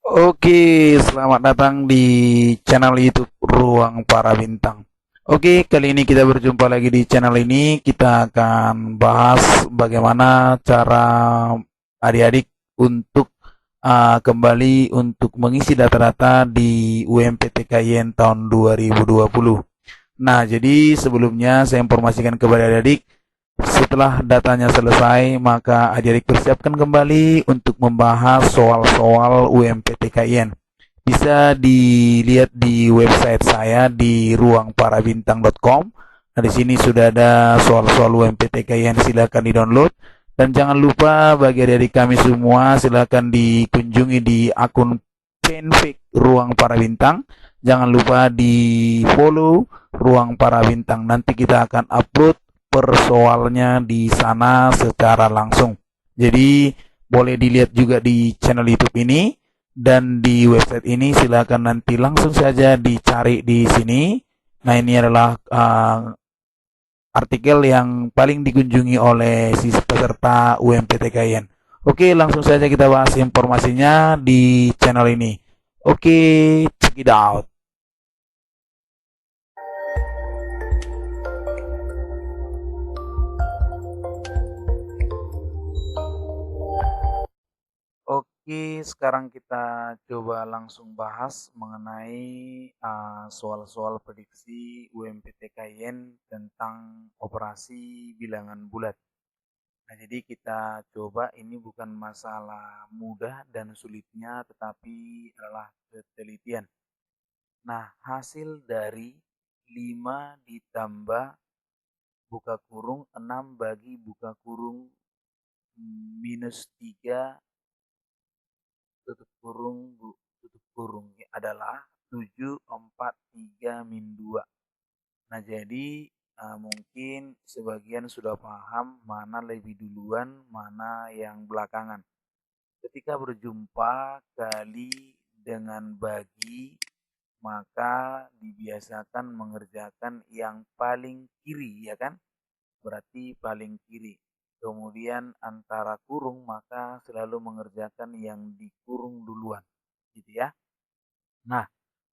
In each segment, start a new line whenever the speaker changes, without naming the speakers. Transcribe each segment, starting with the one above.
Oke, selamat datang di channel YouTube Ruang Para Bintang. Oke, kali ini kita berjumpa lagi di channel ini. Kita akan bahas bagaimana cara adik-adik untuk kembali untuk mengisi data-data di UMPTKIN tahun 2020. Nah, jadi sebelumnya saya informasikan kepada adik-adik, setelah datanya selesai, maka adik-adik persiapkan kembali untuk membahas soal-soal UMPTKIN. Bisa dilihat di website saya di ruangparabintang.com. Nah, di sini sudah ada soal-soal UMPTKIN, silakan di-download. Dan jangan lupa bagi adik-adik kami semua, silakan dikunjungi di akun fanfic Ruang Para Bintang. Jangan lupa di follow Ruang Para Bintang. Nanti kita akan upload persoalnya di sana secara langsung. Jadi boleh dilihat juga di channel YouTube ini dan di website ini, silakan nanti langsung saja dicari di sini. Nah, ini adalah artikel yang paling dikunjungi oleh si peserta UMPTKIN. Oke, langsung saja kita bahas informasinya di channel ini. Oke, check it out. Oke, sekarang kita coba langsung bahas mengenai soal-soal prediksi UMPTKIN tentang operasi bilangan bulat. Nah, jadi kita coba, ini bukan masalah mudah dan sulitnya, tetapi adalah ketelitian. Nah, hasil dari 5 ditambah buka kurung 6 bagi buka kurung minus 3 tutup kurung tutup kurung adalah 7, 4, 3, min 2. Nah, jadi mungkin sebagian sudah paham mana lebih duluan, mana yang belakangan. Ketika berjumpa kali dengan bagi, maka dibiasakan mengerjakan yang paling kiri, ya kan? Berarti paling kiri. Kemudian antara kurung, maka selalu mengerjakan yang dikurung duluan, gitu ya. Nah,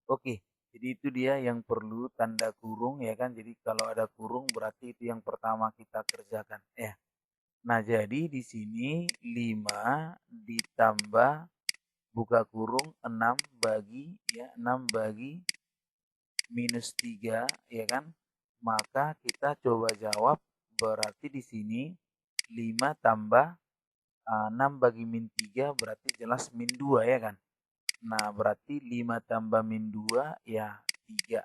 oke. Jadi itu dia yang perlu tanda kurung, ya kan? Jadi kalau ada kurung berarti itu yang pertama kita kerjakan, ya. Nah, jadi di sini 5 ditambah buka kurung 6 bagi, ya, 6 bagi minus 3, ya kan? Maka kita coba jawab, berarti di sini 5 tambah 6 bagi min 3 berarti jelas min 2, ya kan? Nah, berarti 5 tambah min 2 ya 3.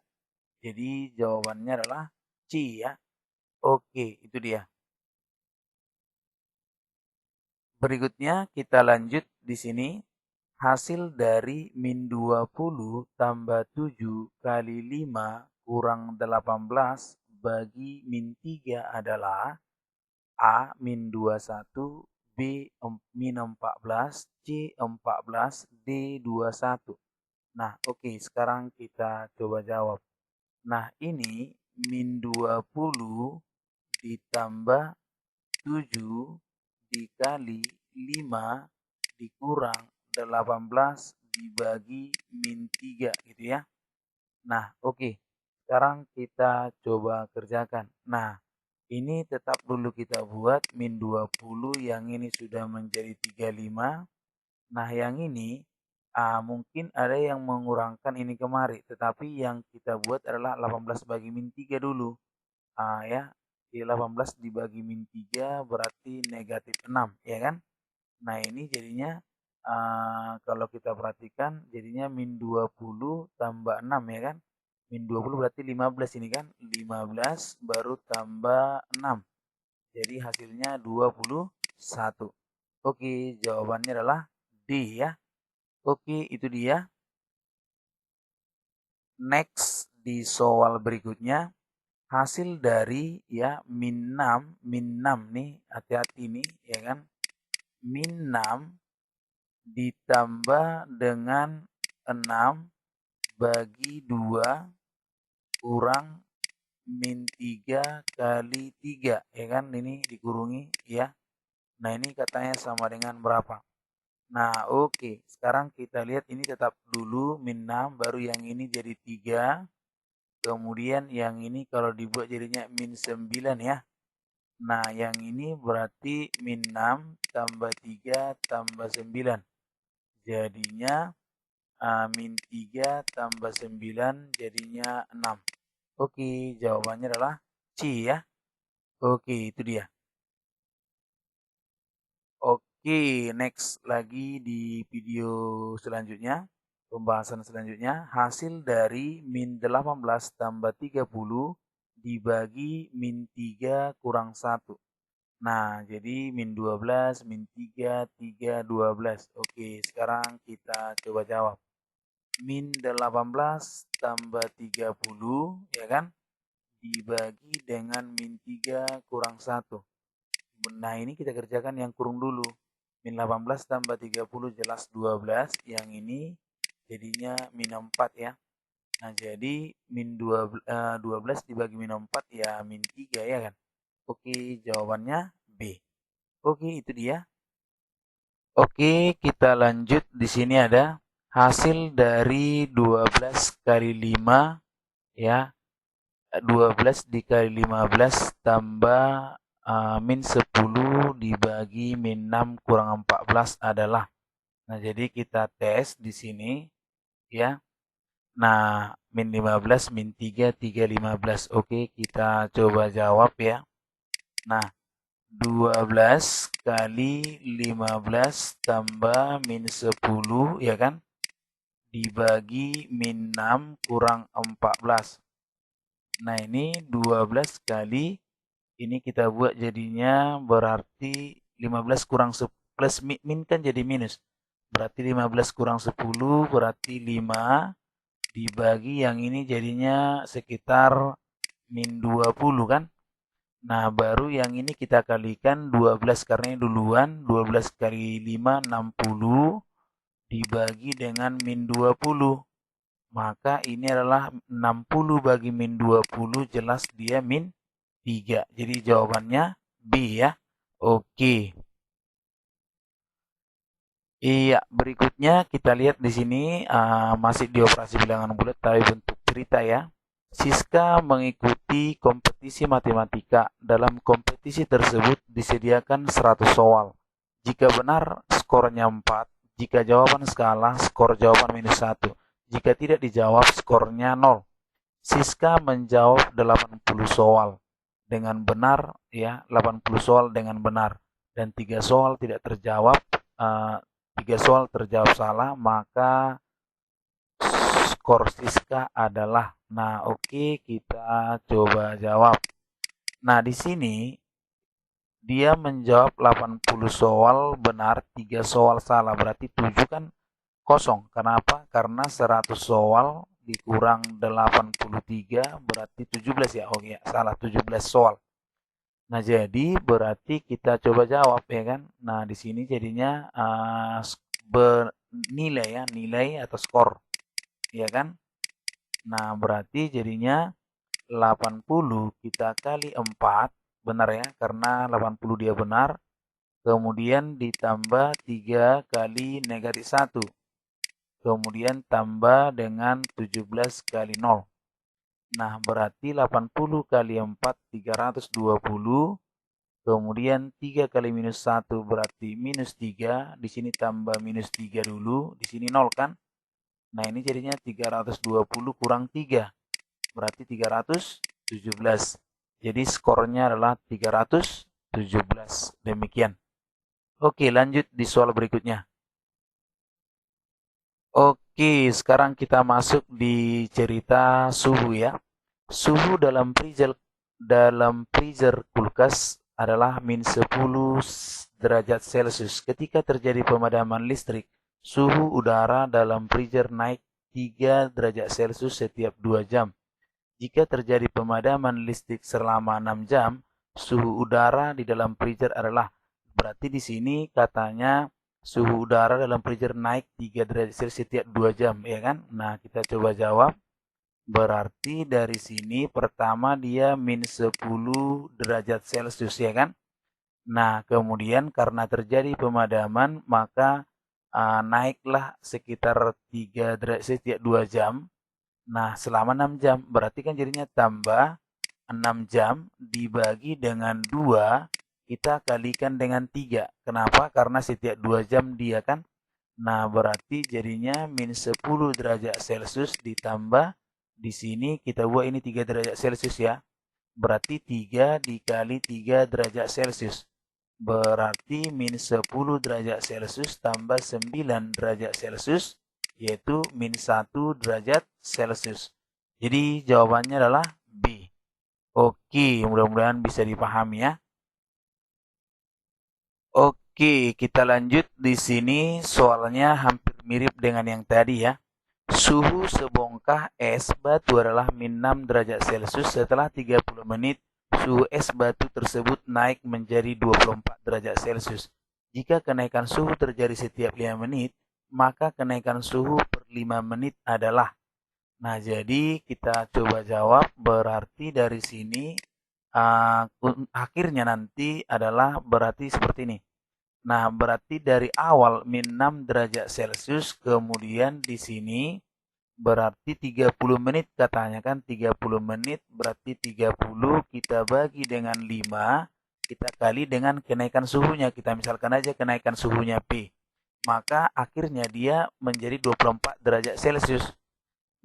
Jadi jawabannya adalah C, ya. Oke, itu dia. Berikutnya kita lanjut di sini. Hasil dari min 20 tambah 7 kali 5 kurang 18 bagi min 3 adalah A min 21, B min 14, C 14, D 21. Nah, oke, sekarang kita coba jawab. Nah, ini min 20 ditambah 7 dikali 5 dikurang 18 dibagi min 3, gitu ya. Nah, oke. Sekarang kita coba kerjakan. Nah, ini tetap dulu kita buat min 20, yang ini sudah menjadi 35. Nah, yang ini mungkin ada yang mengurangkan ini kemari, tetapi yang kita buat adalah 18 bagi min 3 dulu. Ya, di 18 dibagi min 3 berarti negatif 6, ya kan? Nah, ini jadinya kalau kita perhatikan jadinya min 20 tambah 6, ya kan? Min 20 berarti 15 ini kan? 15 baru tambah 6. Jadi hasilnya 21. Oke, jawabannya adalah D, ya. Oke, itu dia. Next di soal berikutnya, hasil dari, ya, min 6 nih, hati-hati nih, ya kan? Min 6 ditambah dengan 6 bagi 2 kurang min 3 kali 3, ya kan? Ini dikurungi, ya. Nah, ini katanya sama dengan berapa? Nah, oke. Sekarang kita lihat ini tetap dulu min 6, baru yang ini jadi 3. Kemudian yang ini kalau dibuat jadinya min 9 ya. Nah, yang ini berarti min 6 tambah 3 tambah 9. Jadinya min 3 tambah 9 jadinya 6. Oke, jawabannya adalah C ya. Oke, itu dia. Oke, next lagi di video selanjutnya. Pembahasan selanjutnya, hasil dari min 18 tambah 30 dibagi min 3 kurang 1. Nah, jadi min 12, min 3, 3, 12. Oke, sekarang kita coba jawab. Min 18 tambah 30, ya kan? Dibagi dengan min 3 kurang 1. Nah, ini kita kerjakan yang kurung dulu. Min 18 tambah 30 jelas 12. Yang ini jadinya min 4 ya. Nah, jadi min 12 dibagi min 4 ya min 3 ya kan. Oke, jawabannya B. Oke, itu dia. Oke, kita lanjut. Di sini ada hasil dari 12 kali 5 ya. 12 dikali 15 tambah min 10 dibagi min 6 kurang 14 adalah. Nah, jadi kita tes di sini ya. Nah, min 15, min 3, 3, 15. Oke, kita coba jawab ya. Nah, 12 kali 15 tambah min 10 ya kan? Dibagi min 6 kurang 14. Nah, ini 12 kali ini kita buat jadinya berarti 15 kurang plus min kan jadi minus. Berarti 15 kurang 10 berarti 5 dibagi yang ini jadinya sekitar min 20 kan. Nah, baru yang ini kita kalikan 12 karena ini duluan. 12 kali 5, 60 dibagi dengan min 20. Maka ini adalah 60 bagi min 20 jelas dia min 3. Jadi jawabannya B ya. Oke. Iya, berikutnya kita lihat di sini masih di operasi bilangan bulat tapi bentuk cerita ya. Siska mengikuti kompetisi matematika. Dalam kompetisi tersebut disediakan 100 soal. Jika benar, skornya 4. Jika jawaban salah, skor jawaban minus 1. Jika tidak dijawab, skornya 0. Siska menjawab 80 soal dengan benar ya, 80 soal dengan benar dan 3 soal tidak terjawab, 3 soal terjawab salah, maka skor Siska adalah. Nah, oke, kita coba jawab. Nah, di sini dia menjawab 80 soal benar, 3 soal salah. Berarti 7 kan kosong. Kenapa? Karena 100 soal dikurang 83 berarti 17 ya. Oh ya, salah 17 soal. Nah, jadi berarti kita coba jawab ya kan. Nah, di sini jadinya nilai ya, nilai atau skor. Ya kan? Nah, berarti jadinya 80 kita kali 4 benar ya, karena 80 dia benar. Kemudian ditambah 3 kali negatif 1. Kemudian tambah dengan 17 kali 0. Nah, berarti 80 kali 4, 320. Kemudian 3 kali minus 1 berarti minus 3. Di sini tambah minus 3 dulu. Di sini 0 kan? Nah, ini jadinya 320 kurang 3. Berarti 317. Jadi skornya adalah 317. Demikian. Oke, lanjut di soal berikutnya. Oke, sekarang kita masuk di cerita suhu ya. Suhu dalam freezer kulkas adalah min 10 derajat Celcius. Ketika terjadi pemadaman listrik, suhu udara dalam freezer naik 3 derajat Celcius setiap 2 jam. Jika terjadi pemadaman listrik selama 6 jam, suhu udara di dalam freezer adalah. Berarti di sini katanya suhu udara dalam freezer naik 3 derajat Celcius setiap 2 jam, ya kan? Nah, kita coba jawab. Berarti dari sini pertama dia min 10 derajat Celcius, ya kan? Nah, kemudian karena terjadi pemadaman, maka naiklah sekitar 3 derajat setiap 2 jam. Nah, selama 6 jam, berarti kan jadinya tambah 6 jam dibagi dengan 2, kita kalikan dengan 3. Kenapa? Karena setiap 2 jam dia kan. Nah, berarti jadinya min 10 derajat Celcius ditambah di sini kita buat ini 3 derajat Celcius ya. Berarti 3 dikali 3 derajat Celcius. Berarti min 10 derajat Celcius tambah 9 derajat Celcius, yaitu min 1 derajat Celcius. Jadi jawabannya adalah B. Oke, mudah-mudahan bisa dipahami ya. Oke, kita lanjut di sini soalnya hampir mirip dengan yang tadi ya. Suhu sebongkah es batu adalah min 6 derajat Celcius. Setelah 30 menit, suhu es batu tersebut naik menjadi 24 derajat Celcius. Jika kenaikan suhu terjadi setiap 5 menit, maka kenaikan suhu per 5 menit adalah. Nah, jadi kita coba jawab, berarti dari sini akhirnya nanti adalah berarti seperti ini. Nah, berarti dari awal min 6 derajat Celcius, kemudian di sini berarti 30 menit katanya kan, 30 menit berarti 30 kita bagi dengan 5, kita kali dengan kenaikan suhunya. Kita misalkan aja kenaikan suhunya P. Maka akhirnya dia menjadi 24 derajat Celcius.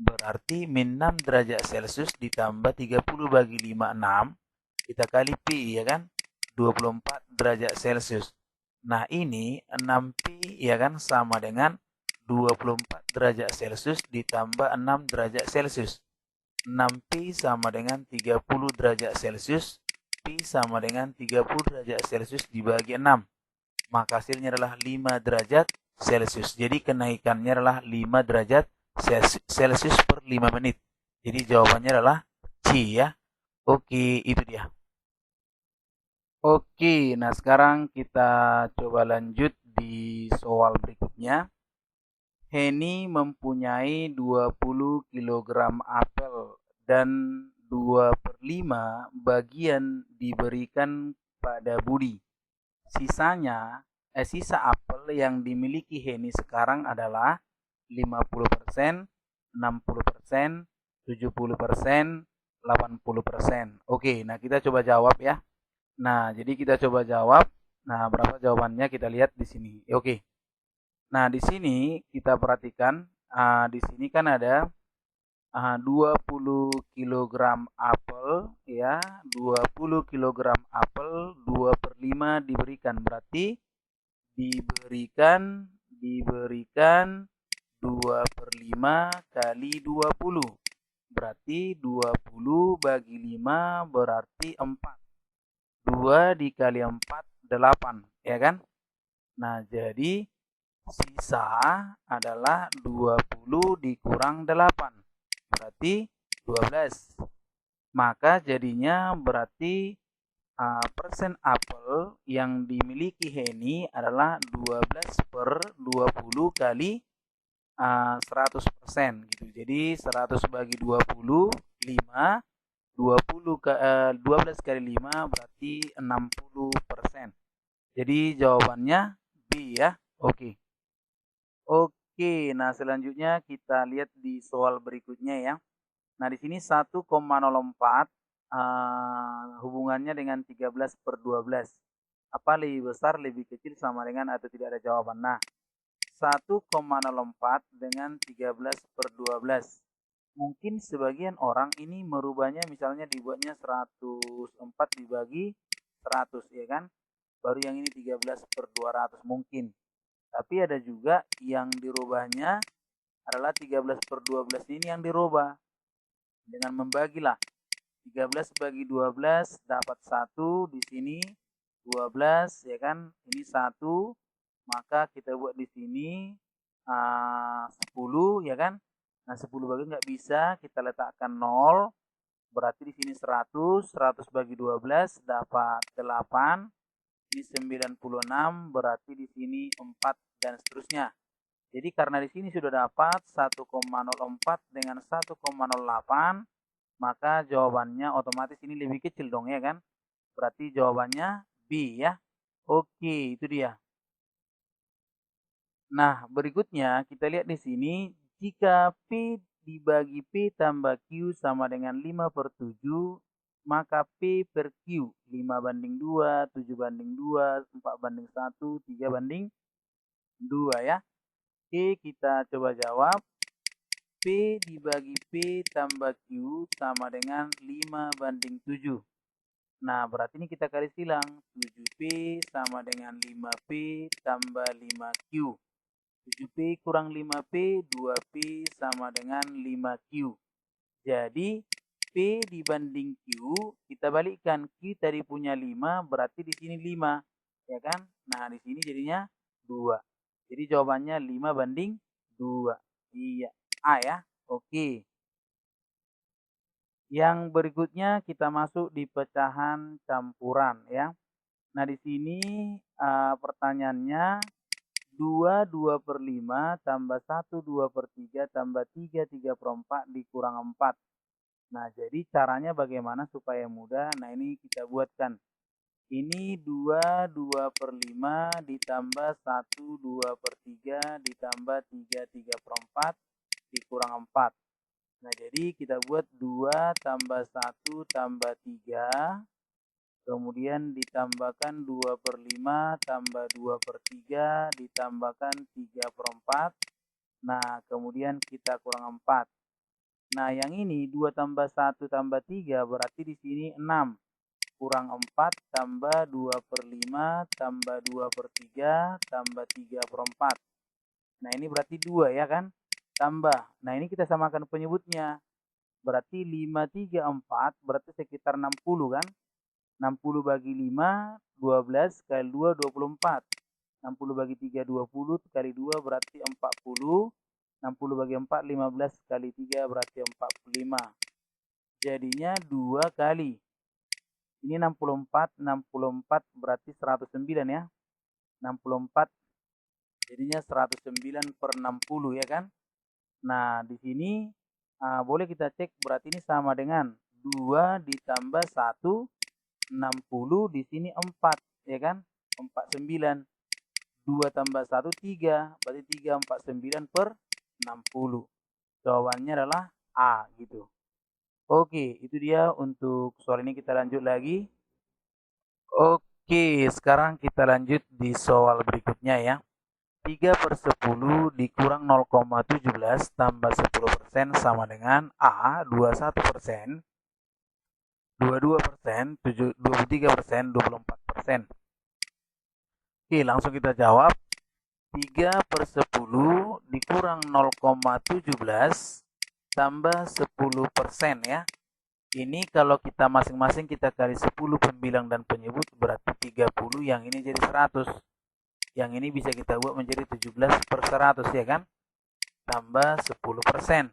Berarti min 6 derajat Celcius ditambah 30 bagi 5, 6. Kita kali P ya kan, 24 derajat Celcius. Nah, ini 6Pi ya kan sama dengan 24 derajat Celcius ditambah 6 derajat Celcius. 6Pi sama dengan 30 derajat Celcius. Pi sama dengan 30 derajat Celcius dibagi 6. Maka hasilnya adalah 5 derajat Celcius. Jadi kenaikannya adalah 5 derajat Celcius per 5 menit. Jadi jawabannya adalah C ya. Oke, itu dia. Oke, nah sekarang kita coba lanjut di soal berikutnya. Henny mempunyai 20 kilogram apel dan 2/5 bagian diberikan pada Budi. Sisa apel yang dimiliki Henny sekarang adalah 50%, 60%, 70%, 80%. Oke, nah kita coba jawab ya. Nah, jadi kita coba jawab. Nah, berapa jawabannya kita lihat di sini. Oke. Nah, di sini kita perhatikan, di sini kan ada 20 kilogram apel ya, 20 kilogram apel, 2/5 diberikan. Berarti diberikan 2/5 kali 20. Berarti 20 bagi 5 berarti 4. 2 dikali 4, 8, ya kan? Nah, jadi sisa adalah 20 dikurang 8, berarti 12. Maka jadinya berarti persen apel yang dimiliki Henny adalah 12/20 kali 100% gitu. Jadi 100 bagi 20, 5. 12 kali 5 berarti 60%. Jadi jawabannya B ya. Oke. Oke, nah selanjutnya kita lihat di soal berikutnya ya. Nah, di sini 1,04 hubungannya dengan 13/12. Apa lebih besar, lebih kecil, sama dengan atau tidak ada jawaban. Nah, 1,04 dengan 13/12. Mungkin sebagian orang ini merubahnya, misalnya dibuatnya 104 dibagi 100 ya kan. Baru yang ini 13/200 mungkin. Tapi ada juga yang dirubahnya adalah 13/12 ini yang dirubah. Dengan membagilah 13 bagi 12 dapat 1 di sini 12 ya kan. Ini 1, maka kita buat di sini 10 ya kan. Nah, 10 bagi nggak bisa, kita letakkan 0. Berarti di sini 100, 100 bagi 12 dapat 8. Ini 96, berarti di sini 4 dan seterusnya. Jadi karena di sini sudah dapat 1,04 dengan 1,08, maka jawabannya otomatis ini lebih kecil dong ya kan. Berarti jawabannya B ya. Oke, itu dia. Nah, berikutnya kita lihat di sini, jika P dibagi P tambah Q sama dengan 5/7, maka P per Q 5/2, 7/2, 4/1, 3/2 ya. Oke, kita coba jawab. P dibagi P tambah Q sama dengan 5/7. Nah, berarti ini kita garis silang. 7P sama dengan 5P tambah 5Q. 7P kurang 5P, 2P sama dengan 5Q. Jadi, P dibanding Q, kita balikkan. Q tadi punya 5, berarti di sini 5. Ya kan? Nah, di sini jadinya 2. Jadi jawabannya 5/2. Iya, A ya. Oke. Yang berikutnya kita masuk di pecahan campuran ya. Nah, di sini pertanyaannya 2/5 tambah 1/3 tambah 3/4 dikurang 4. Nah, jadi caranya bagaimana supaya mudah? Nah, ini kita buatkan. Ini 2/5 ditambah 1/3 ditambah 3/4 dikurang 4. Nah, jadi kita buat 2 tambah 1 tambah 3. Kemudian ditambahkan 2/5 tambah 2/3 ditambahkan 3/4. Nah, kemudian kita kurang 4. Nah, yang ini 2 tambah 1 tambah 3 berarti di sini 6. Kurang 4 tambah 2/5 tambah 2/3 tambah 3/4. Nah, ini berarti 2 ya kan? Tambah. Nah, ini kita samakan penyebutnya. Berarti 5/3/4 berarti sekitar 60 kan? 60 bagi 5, 12 kali 2, 24. 60 bagi 3, 20 kali 2 berarti 40. 60 bagi 4, 15 kali 3 berarti 45. Jadinya 2 kali. Ini 64, 64 berarti 109 ya. 64 jadinya 109/60 ya kan. Nah, di sini boleh kita cek berarti ini sama dengan 2 ditambah 1, 60 di sini 4 ya kan. 49. 2 tambah 1 3, berarti 349/60. Jawabannya adalah A gitu. Oke, itu dia untuk soal ini. Kita lanjut lagi. Oke, sekarang kita lanjut di soal berikutnya ya. 3/10 dikurang 0,17 tambah 10% sama dengan A 21%, 22%, 23%, 24%. Oke, langsung kita jawab. 3/10 dikurang 0,17 tambah 10% ya. Ini kalau kita masing-masing kita kali 10 pembilang dan penyebut berarti 30, yang ini jadi 100. Yang ini bisa kita buat menjadi 17/100 ya kan? Tambah 10%.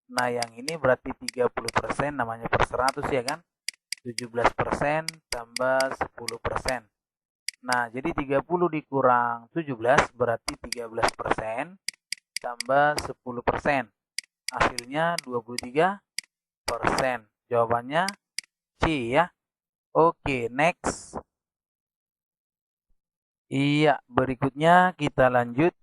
Nah, yang ini berarti 30%, namanya per 100 ya kan? 17% tambah 10%. Nah, jadi 30 dikurang 17 berarti 13% tambah 10%. Hasilnya 23%. Jawabannya C ya. Oke, next. Iya, berikutnya kita lanjut.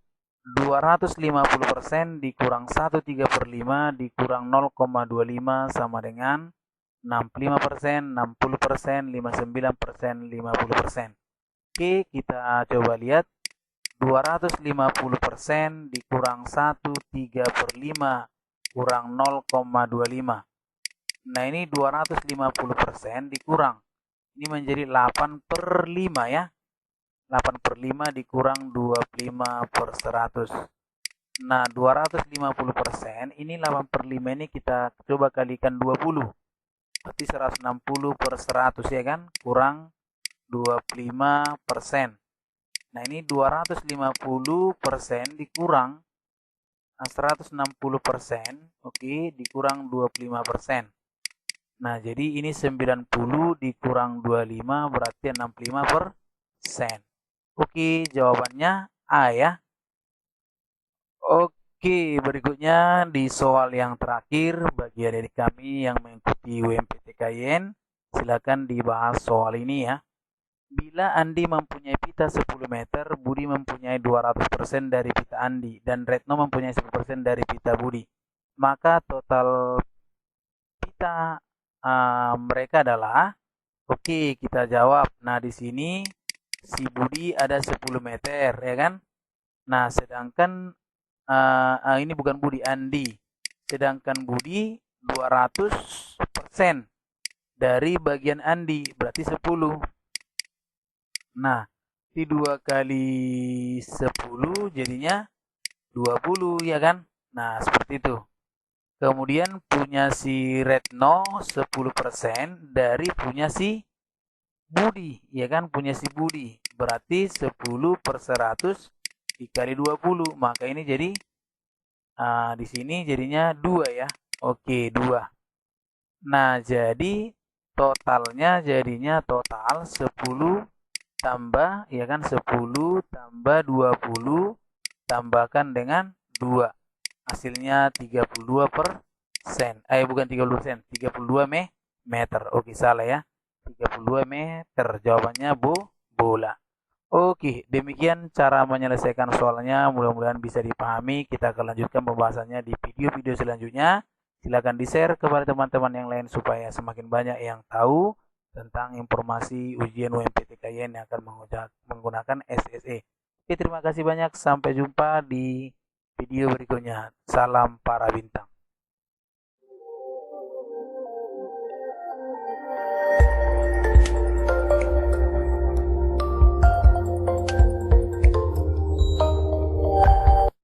250% dikurang 1/3/5 dikurang 0,25 sama dengan 65%, 60%, 59%, 50%. Oke, kita coba lihat. 250% dikurang 1/3/5 kurang 0,25. Nah, ini 250% dikurang. Ini menjadi 8/5 ya. 8/5 dikurang 25/100. Nah, 250% ini 8/5 ini kita coba kalikan 20. Berarti 160/100 ya kan? Kurang 25%. Nah, ini 250% dikurang 160%, oke, dikurang 25%. Nah, jadi ini 90 dikurang 25 berarti 65%. Oke, jawabannya A ya. Oke, berikutnya di soal yang terakhir bagi adik kami yang mengikuti UMPTKIN, silakan dibahas soal ini ya. Bila Andi mempunyai pita 10 meter, Budi mempunyai 200% dari pita Andi, dan Retno mempunyai 10% dari pita Budi. Maka total pita mereka adalah, oke, kita jawab. Nah, di sini si Budi ada 10 meter, ya kan? Nah, sedangkan ini bukan Budi, Andi. Sedangkan Budi 200% dari bagian Andi, berarti 10. Nah, di 2 kali 10 jadinya 20, ya kan? Nah, seperti itu. Kemudian punya si Retno 10% dari punya si Budi, ya kan? Punya si Budi. Berarti 10 per 100 dikali 20. Maka ini jadi di sini jadinya 2 ya. Oke, 2. Nah, jadi totalnya jadinya total 10 tambah, ya kan, 10 tambah 20 tambahkan dengan 2. Hasilnya 32%. Bukan 32%, 32 meter. Oke, salah ya. 32 meter. Jawabannya bola. Oke, demikian cara menyelesaikan soalnya. Mudah-mudahan bisa dipahami. Kita akan lanjutkan pembahasannya di video-video selanjutnya. Silakan di-share kepada teman-teman yang lain supaya semakin banyak yang tahu tentang informasi ujian UMPTKIN yang akan menggunakan SSE. Oke, terima kasih banyak. Sampai jumpa di video berikutnya. Salam para bintang.